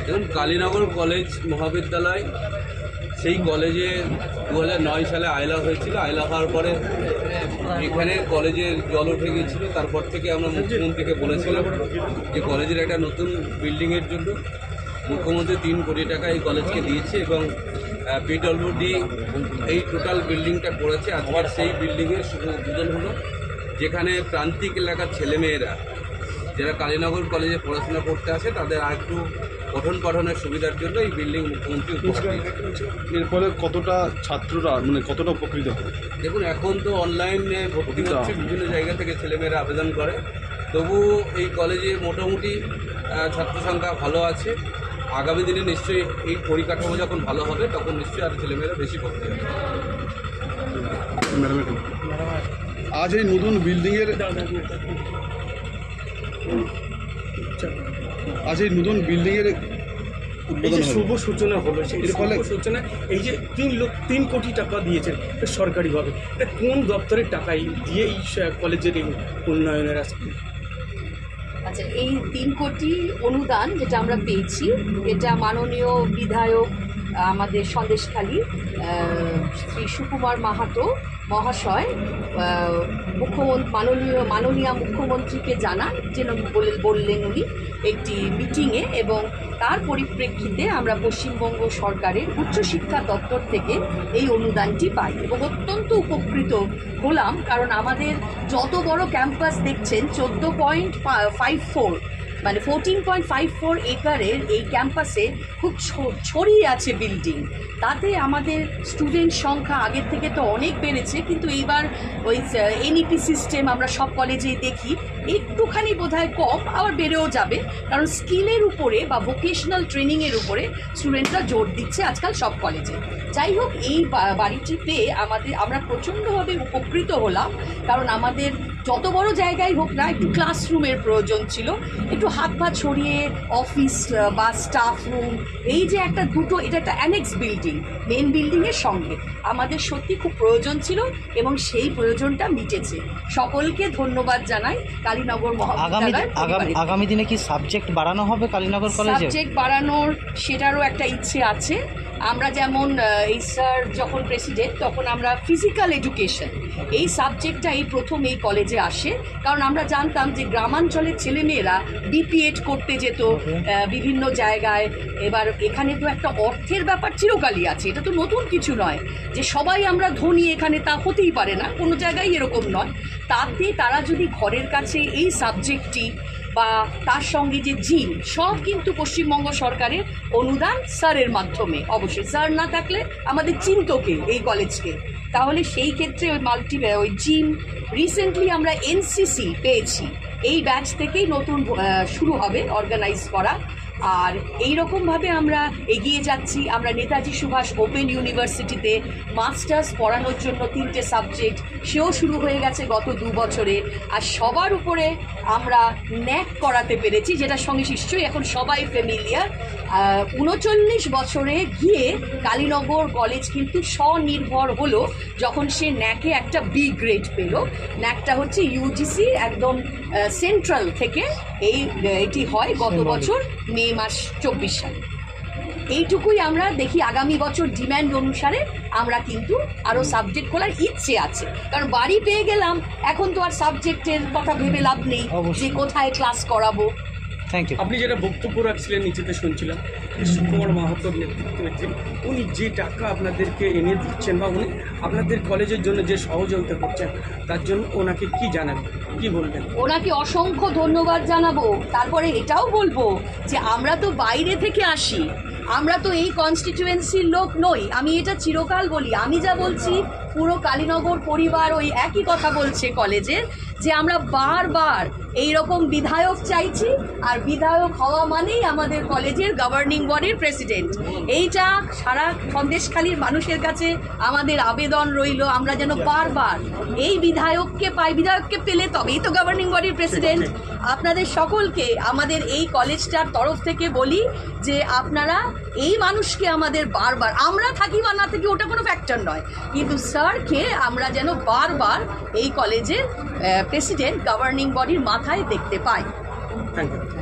দেখুন, কালীনগর কলেজ মহাবিদ্যালয়, সেই কলেজে 2009 সালে আয়লা হয়েছিল। আয়লা হওয়ার পরে এখানে কলেজের জল উঠে গিয়েছিল। তারপর থেকে আমরা মুখ্যমন্ত্রীকে বলেছিলাম যে কলেজের একটা নতুন বিল্ডিংয়ের জন্য মুখ্যমন্ত্রী 3 কোটি টাকা এই কলেজকে দিয়েছে এবং পিডব্লিউডি এই টোটাল বিল্ডিংটা করেছে। আজকের সেই বিল্ডিংয়ের শুধু উদ্বোধন হলো, যেখানে প্রান্তিক এলাকার ছেলেমেয়েরা যারা কালীনগর কলেজে পড়াশোনা করতে আসে তাদের আর একটু পঠন পাঠনের সুবিধার জন্য এই বিল্ডিং মুখ্যমন্ত্রী উপহার দিয়েছে। এর ফলে কতটা ছাত্ররা কতটা উপকৃত হবে? দেখুন, এখন তো অনলাইনে ভর্তি হচ্ছে, বিভিন্ন জায়গা থেকে ছেলেমেয়েরা আবেদন করে। তবু এই কলেজে মোটামুটি ছাত্র সংখ্যা ভালো আছে। আগামী দিনে নিশ্চয়ই এই পরিকাঠামো যখন ভালো হবে তখন নিশ্চয়ই আর ছেলেমেয়েরা বেশি ভর্তি হবে। আজ এই নতুন বিল্ডিংয়ের শুভ সূচনা হলো। এর ফলে সূচনা এই যে 3 কোটি টাকা দিয়েছেন সরকারিভাবে, এটা কোন দপ্তরের টাকাই দিয়ে এই কলেজের এই উন্নয়নের আসছে? আচ্ছা, এই 3 কোটি অনুদান যেটা আমরা পেয়েছি, এটা মাননীয় বিধায়ক আমাদের সন্দেশখালী শ্রী সুকুমার মাহাতো মহাশয় মাননীয় মুখ্যমন্ত্রীকে জানান, যেন বললেন উনি একটি মিটিংয়ে, এবং তার পরিপ্রেক্ষিতে আমরা পশ্চিমবঙ্গ সরকারের উচ্চশিক্ষা দপ্তর থেকে এই অনুদানটি পাই এবং অত্যন্ত উপকৃত হলাম। কারণ আমাদের যত বড় ক্যাম্পাস দেখছেন, 14.54 মানে 14.54 একরের এই ক্যাম্পাসে খুব ছড়িয়ে আছে বিল্ডিং। তাতে আমাদের স্টুডেন্ট সংখ্যা আগের থেকে তো অনেক বেড়েছে, কিন্তু এইবার ওই এনইপি সিস্টেম আমরা সব কলেজেই দেখি, একটুখানি বোধহয় কম, আবার বেড়েও যাবে। কারণ স্কিলের উপরে বা ভোকেশনাল ট্রেনিংয়ের উপরে স্টুডেন্টরা জোর দিচ্ছে আজকাল সব কলেজে। যাই হোক, এই বাড়িটি পেয়ে আমরা প্রচণ্ডভাবে উপকৃত হলাম। কারণ আমাদের যত বড় জায়গায় হোক না, একটু ক্লাসরুমের প্রয়োজন ছিল, একটু হাত পা ছড়িয়ে অফিস বা স্টাফ রুম, এই যে এটা একটা অ্যানেক্স বিল্ডিং মেন বিল্ডিংয়ের সঙ্গে আমাদের সত্যি খুব প্রয়োজন ছিল এবং সেই প্রয়োজনটা মিটেছে। সকলকে ধন্যবাদ জানাই কালীনগর মহাবিদ্যালয়। আগামী দিনে কি সাবজেক্ট বাড়ানো হবে কালীনগর কলেজে? সাবজেক্ট বাড়ানোর সেটারও একটা ইচ্ছে আছে। আমরা যেমন এই স্যার যখন প্রেসিডেন্ট, তখন আমরা ফিজিক্যাল এডুকেশন এই সাবজেক্টটা এই প্রথম এই কলেজে আসে। কারণ আমরা জানতাম যে গ্রামাঞ্চলের ছেলেমেয়েরা বিপিএড করতে যেত বিভিন্ন জায়গায়। এবার এখানে তো একটা অর্থের ব্যাপার চিরকালই আছে, এটা তো নতুন কিছু নয় যে সবাই আমরা ধনী এখানে, তা হতেই পারে না, কোনো জায়গায় এরকম নয়। তাতে তারা যদি ঘরের কাছে এই সাবজেক্টটি বা তার সঙ্গে যে জিম, সব কিন্তু পশ্চিমবঙ্গ সরকারের অনুদান স্যারের মাধ্যমে। অবশ্যই স্যার না থাকলে আমাদের চিন্তকে এই কলেজকে, তাহলে সেই ক্ষেত্রে ওই জিম রিসেন্টলি আমরা এনসিসি পেয়েছি, এই ব্যাচ থেকেই নতুন শুরু হবে অর্গানাইজ করা। আর এই রকমভাবে আমরা এগিয়ে যাচ্ছি। আমরা নেতাজি সুভাষ ওপেন ইউনিভার্সিটিতে মাস্টার্স পড়ানোর জন্য 3টে সাবজেক্ট, সেও শুরু হয়ে গেছে গত 2 বছরে। আর সবার উপরে আমরা ন্যাক করাতে পেরেছি, যেটার সঙ্গে নিশ্চয়ই এখন সবাই ফ্যামিলিয়ার। 39 বছরে গিয়ে কালীনগর কলেজ কিন্তু স্বনির্ভর হলো যখন সে ন্যাকে একটা বি গ্রেড পেল। ন্যাকটা হচ্ছে ইউজিসি একদম সেন্ট্রাল থেকে এটি হয় গত বছর মে মাস 24 সালে। এইটুকুই আমরা দেখি। আগামী বছর ডিম্যান্ড অনুসারে আমরা কিন্তু আরও সাবজেক্ট খোলার ইচ্ছে আছে, কারণ বাড়ি পেয়ে গেলাম, এখন তো আর সাবজেক্টের কথা ভেবে লাভ নেই যে কোথায় ক্লাস করাবো। Thank you. আপনি যেটা বক্তব্য রাখছিলেন, নিচেতে শুনছিলাম সুকুমার মাহাতোর নেতৃত্বে উনি যে টাকা আপনাদেরকে এনে দিচ্ছেন বা উনি আপনাদের কলেজের জন্য যে সহযোগিতা করছেন, তার জন্য ওনাকে কি জানাবেন, কি বলবেন? ওনাকে অসংখ্য ধন্যবাদ জানাবো। তারপরে এটাও বলবো যে আমরা তো বাইরে থেকে আসি, আমরা তো এই কনস্টিটিউয়েন্সির লোক নই। আমি এটা চিরকাল বলি, আমি যা বলছি পুরো কালীনগর পরিবার ওই একই কথা বলছে কলেজের, যে আমরা বারবার এইরকম বিধায়ক চাইছি, আর বিধায়ক হওয়া মানেই আমাদের কলেজের গভর্নিং বডির প্রেসিডেন্ট। এইটা সারা সন্দেশখালীর মানুষের কাছে আমাদের আবেদন রইল, আমরা যেন বারবার এই বিধায়ককে পাই। বিধায়ককে পেলে তবেই তো গভর্নিং বডির প্রেসিডেন্ট। আপনাদের সকলকে আমাদের এই কলেজটার তরফ থেকে বলি যে আপনারা এই মানুষকে আমাদের বারবার, আমরা থাকি বা না থাকি ওটা কোনো ফ্যাক্টর নয়, কিন্তু স্যারকে আমরা যেন বারবার এই কলেজের প্রেসিডেন্ট গভর্নিং বডির মাথায় দেখতে পাই। Thank you.